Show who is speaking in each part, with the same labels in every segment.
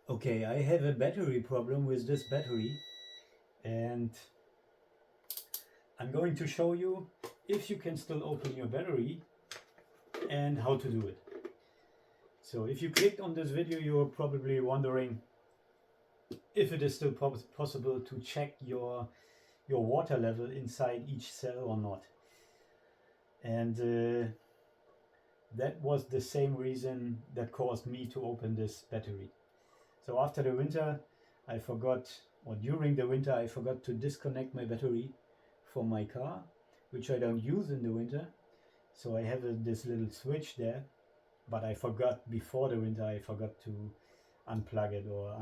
Speaker 1: Okay, I have a battery problem with this battery, and I'm going to show you if you can still open your battery and how to do it. So if you clicked on this video, you're probably wondering if it is still possible to check your water level inside each cell or not. And that was the same reason that caused me to open this battery. So after the winter, I forgot, or during the winter, I forgot to disconnect my battery from my car, which I don't use in the winter. So I have this little switch there, but I forgot before the winter, I forgot to unplug it or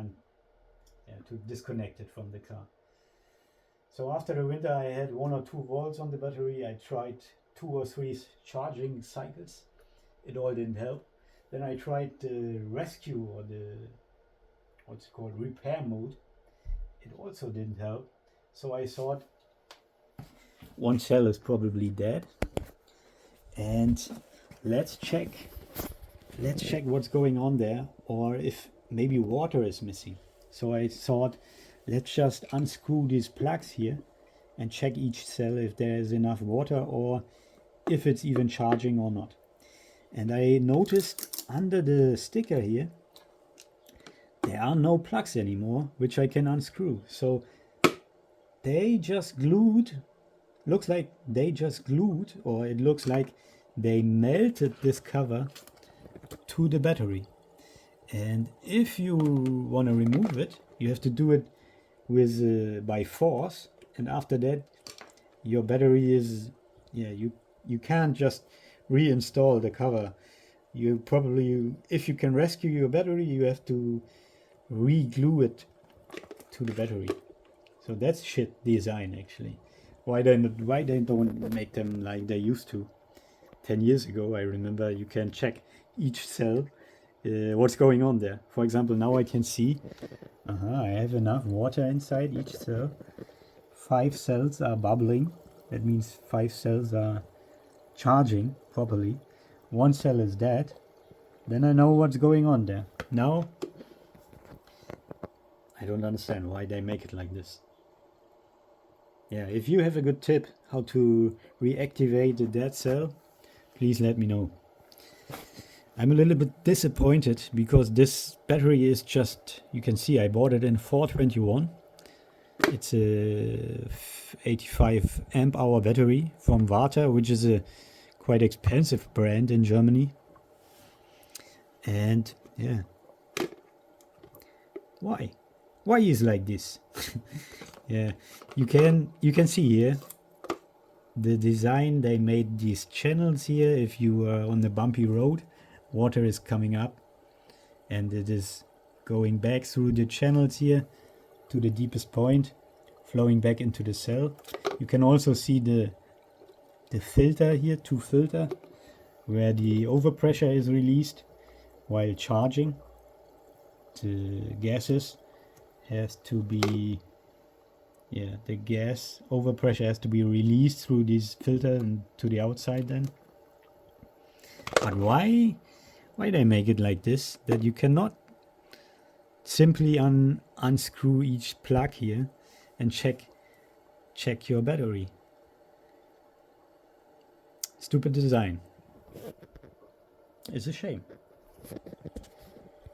Speaker 1: to disconnect it from the car. So after the winter, I had 1 or 2 volts on the battery. I tried 2 or 3 charging cycles. It all didn't help. Then I tried the rescue, or the what's it called, repair mode. It also didn't help. So I thought one cell is probably dead, and let's check what's going on there, or if maybe water is missing. So I thought, let's just unscrew these plugs here and check each cell if there is enough water or if it's even charging or not. And I noticed under the sticker here there are no plugs anymore which I can unscrew. So they just glued, looks like they just glued, or it looks like they melted this cover to the battery. And if you want to remove it, you have to do it with by force, and after that your battery is, you can't just reinstall the cover. You probably, if you can rescue your battery, you have to re-glue it to the battery. So that's shit design actually. Why they don't make them like they used to 10 years ago? I remember you can check each cell, what's going on there. For example, now I can see I have enough water inside each cell. 5 cells are bubbling. That means 5 cells are charging properly. 1 cell is dead. Then I know what's going on there. Now I don't understand why they make it like this. Yeah, if you have a good tip how to reactivate the dead cell, please let me know. I'm a little bit disappointed because this battery is just, you can see I bought it in 421. It's a 85 amp hour battery from Varta, which is a quite expensive brand in Germany. And yeah, why is like this? Yeah, you can see here the design. They made these channels here. If you are on the bumpy road, water is coming up and it is going back through the channels here to the deepest point, flowing back into the cell. You can also see the filter here, 2 filter, where the overpressure is released while charging. The gases has to be, the gas overpressure has to be released through this filter and to the outside then. But why they make it like this, that you cannot simply unscrew each plug here and check your battery? Stupid design. It's a shame.